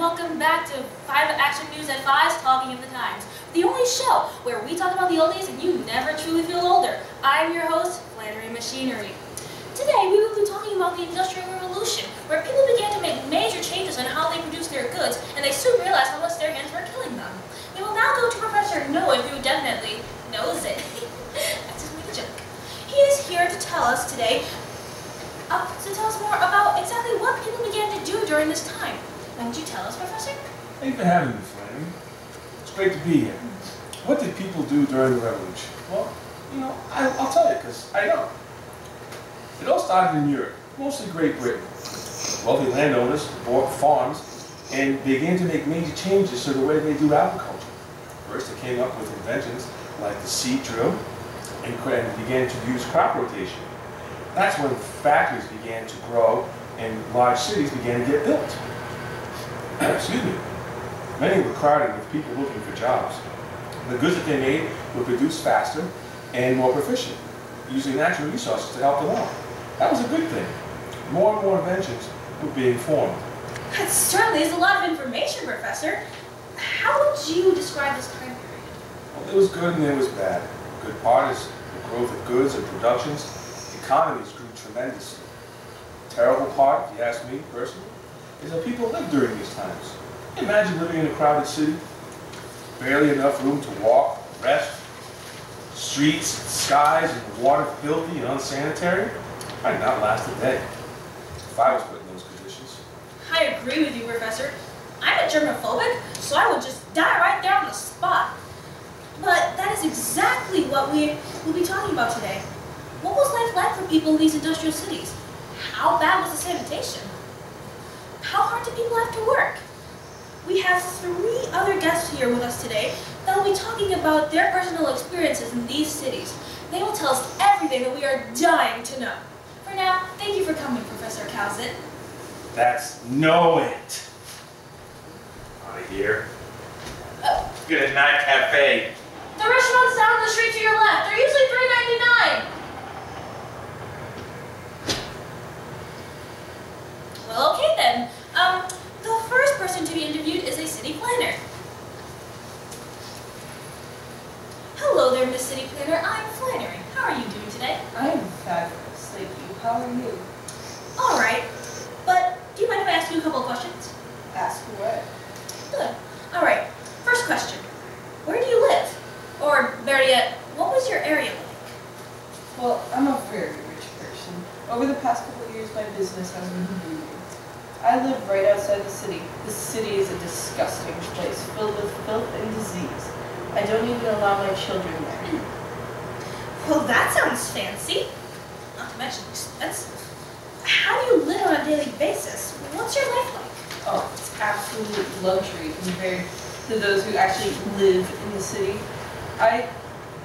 welcome back to 5 Action News at 5's Talking of the Times, the only show where we talk about the oldies and you never truly feel older. I'm your host, Flannery Machinery. Today we will be talking about the Industrial Revolution, where people began to make major changes on how they produce their goods, and they soon realized how much their hands were killing them. We will now go to Professor Noah, who definitely knows it. I just made a joke. He is here to tell us today more about exactly what people began to do during this time. Won't you tell us, Professor? Thanks for having me, Flannery. It's great to be here. What did people do during the Revolution? Well, I'll tell you, because I know. It all started in Europe, mostly Great Britain. Wealthy landowners bought farms and began to make major changes to the way they do agriculture. First, they came up with inventions like the seed drill and began to use crop rotation. That's when factories began to grow and large cities began to get built. Excuse me. Many were crowded with people looking for jobs. The goods that they made were produced faster and more proficient, using natural resources to help them out. That was a good thing. More and more inventions were being formed. That certainly is a lot of information, Professor. How would you describe this time period? Well, it was good and it was bad. The good part is the growth of goods and productions. Economies grew tremendously. The terrible part, if you ask me personally, is how people lived during these times. Imagine living in a crowded city, barely enough room to walk, rest, streets, skies, and water filthy and unsanitary. I'd not last a day if I was put in those conditions. I agree with you, Professor. I'm a germophobic, so I would just die right there on the spot. But that is exactly what we will be talking about today. What was life like for people in these industrial cities? How bad was the sanitation? How hard did people have to work? We have 3 other guests here with us today that will be talking about their personal experiences in these cities. They will tell us everything that we are dying to know. For now, thank you for coming, Professor Cowsit. That's know it. Out of here. Good night, cafe. The restaurant's down the street to your left. They're usually $3.99. Well, okay then. The first person to be interviewed is a city planner. Hello there, Miss City Planner. I'm Flannery. How are you doing today? I'm fabulous, thank you. How are you? All right. But do you mind if I ask you a couple of questions? Ask away. Good. All right. First question. Where do you live? Or better yet, what was your area like? Well, I'm a very rich person. Over the past couple of years, my business has been booming. I live right outside the city. The city is a disgusting place filled with filth and disease. I don't even allow my children there. Well, that sounds fancy. Not to mention expensive. How do you live on a daily basis? What's your life like? Oh, it's absolute luxury compared to those who actually live in the city. I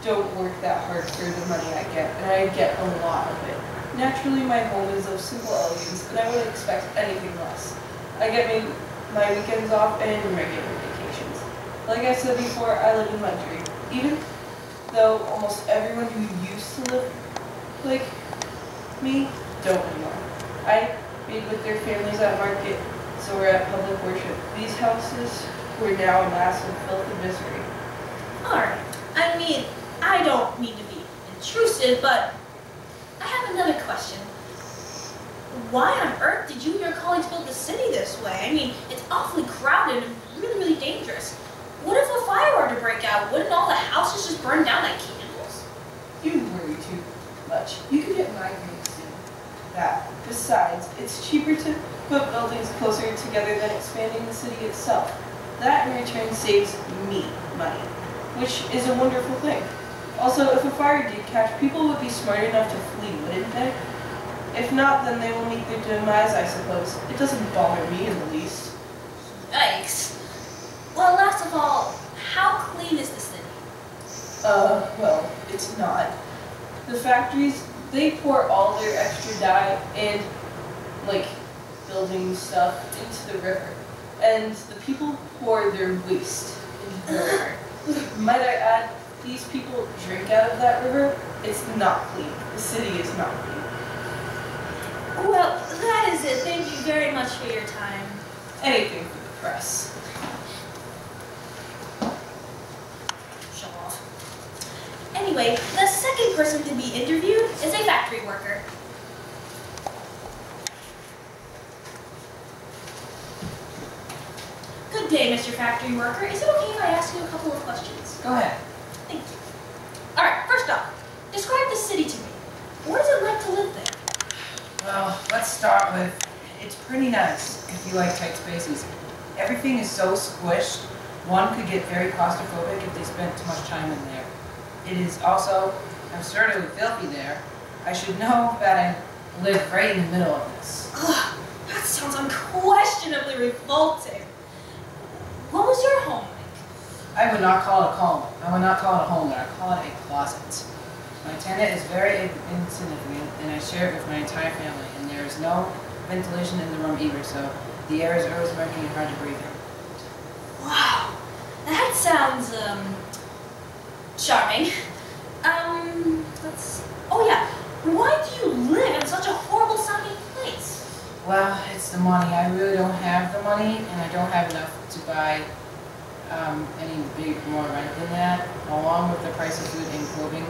don't work that hard for the money I get, and I get a lot of it. Naturally, my home is of simple elegance, and I wouldn't expect anything less. I get my weekends off and regular vacations. Like I said before, I live in luxury, even though almost everyone who used to live like me don't anymore. I meet with their families at market, so we're at public worship. These houses were now a mass of filth and misery. Alright. I mean, I don't mean to be intrusive, but I have another question. Why on earth did you and your colleagues build the city this way? I mean, it's awfully crowded and really, really dangerous. What if a fire were to break out? Wouldn't all the houses just burn down like candles? You worry too much. You could get migraines soon. That. Besides, it's cheaper to put buildings closer together than expanding the city itself. That in return saves me money, which is a wonderful thing. Also, if a fire did catch, people would be smart enough to flee, wouldn't they? If not, then they will meet their demise, I suppose. It doesn't bother me in the least. Yikes. Well, last of all, how clean is the city? Well, it's not. The factories, they pour all their extra dye and, building stuff into the river. And the people pour their waste into the river. Might I add, these people drink out of that river. It's not clean. The city is not clean. Well, that is it. Thank you very much for your time. Anything for the press. Show off. Anyway, the second person to be interviewed is a factory worker. Good day, Mr. Factory Worker. Is it okay if I ask you a couple of questions? Go ahead. Thank you. Alright, first off, describe the city to me. What is it like to live there? Well, let's start with, it's pretty nice if you like tight spaces. Everything is so squished, one could get very claustrophobic if they spent too much time in there. It is also absurdly filthy there. I should know that I live right in the middle of this. Ugh, that sounds unquestionably revolting. What was your home like? I would not call it a home. I would not call it a home, but I call it a closet. My tenant is very insignificant, and I share it with my entire family, and there is no ventilation in the room either, so the air is always murky and hard to breathe in. Wow, that sounds, charming. Oh yeah, why do you live in such a horrible sounding place? Well, it's the money. I really don't have the money, and I don't have enough to buy any big more rent than that. Along with the price of food and clothing,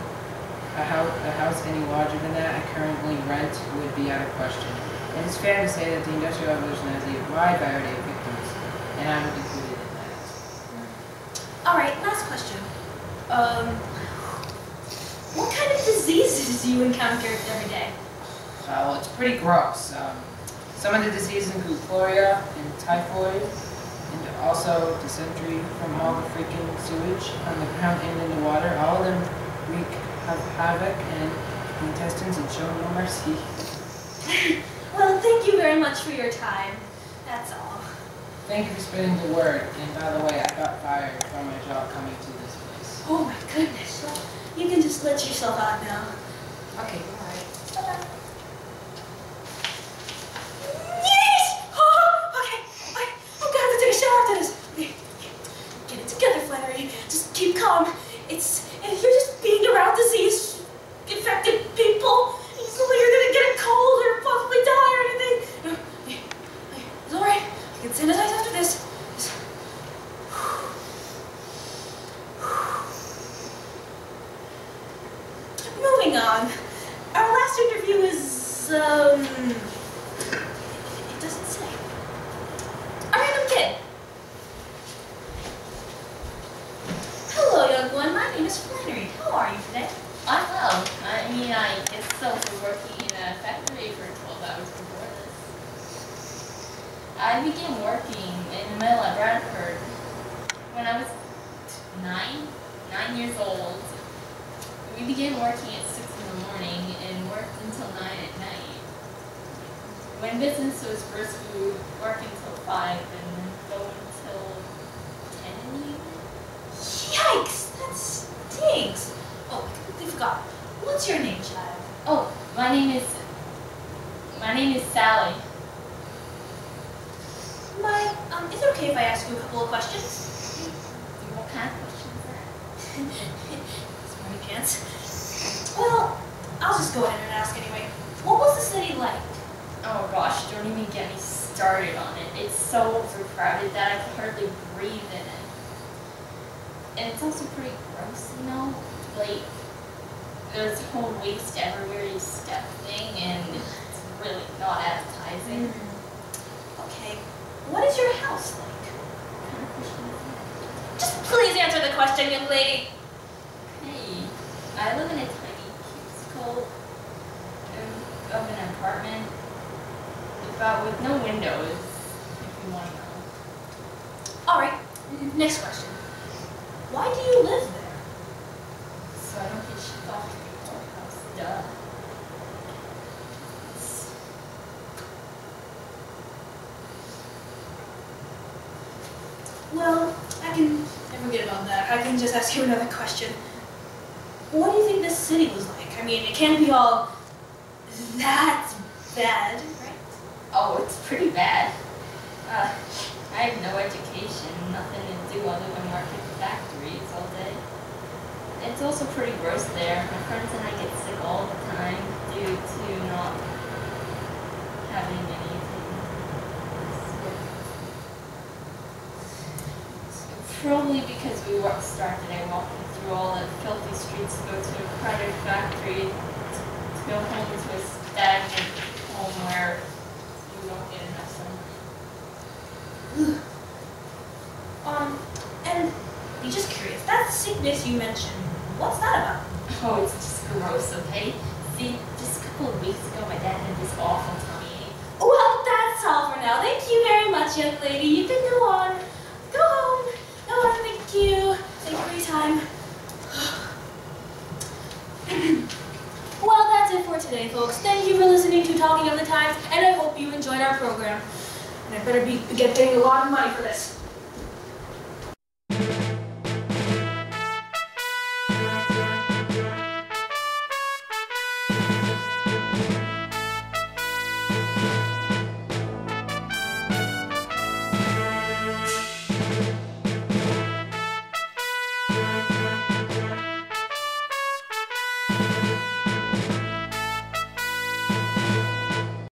a house any larger than that I currently rent would be out of question. It is fair to say that the Industrial Revolution has a wide variety of victims, and I'm included in that. Alright, last question. What kind of diseases do you encounter every day? Well, it's pretty gross. Some of the diseases include chloria and typhoid, and also dysentery from all the freaking sewage on the ground and in the water. All of them wreak havoc and the intestines and show no mercy. Well, thank you very much for your time. That's all. Thank you for spreading the word. And by the way, I got fired from my job coming to this place. Oh my goodness. Well, you can just let yourself out now. Okay, bye. Bye-bye. Yes! Oh, okay. Oh God, let's take a shower after this. Okay. Get it together, Flannery. Just keep calm. You're just being around disease-infected people. It's not like you're gonna get a cold or possibly die or anything. No, it's all right. I can sanitize after this. Moving on. Our last interview is, it doesn't say. A random kid. Hello, young one. My name is Flannery. How are you today? I'm well. I mean, I guess so for working in a factory for 12 hours before this. I began working in the mill at Bradford when I was 9 years old. We began working at 6 in the morning and worked until 9 at night. When business was brisk, we would work until 5 and then go until 10 in the evening. Yikes! That stinks. Oh, I completely forgot. What's your name, child? Oh, my name is Sally. Is it okay if I ask you a couple of questions? What kind of questions are Smarty pants. Well, I'll just go ahead and ask anyway. What was the city like? Oh gosh, don't even get me started on it. It's so overcrowded that I can hardly breathe in it. And it's also pretty gross, you know? Like, there's whole waste everywhere you step thing, and it's really not appetizing. Okay. What is your house like? What kind of question is that? Just please answer the question, young lady. Hey, I live in a tiny cubicle of an apartment with no windows, if you want to know. Alright, next question. Why do you live there? So I don't get shipped off to the courthouse. Duh. Well, I forget about that. I can just ask you another question. What do you think this city was like? I mean, it can't be all that bad, right? Oh, it's pretty bad. I have no education, nothing to do other than work at factories all day. It's also pretty gross there. My friends and I get sick all the time due to not having anything. Probably because we start the day walking through all the filthy streets to go to a crowded factory, to go home to a stagnant home where we don't get enough sunlight. And be just curious, that sickness you mentioned, what's that about? Oh, it's just gross, okay? See, just a couple of weeks ago, my dad had this awful tummy ache. Well, that's all for now. Thank you very much, young lady. You can go on. Go home. Go on, thank you. Thank you for your time. Well, that's it for today, folks. Thank you for listening to Talking of the Times, and I hope you enjoyed our program. And I better be getting a lot of money for this.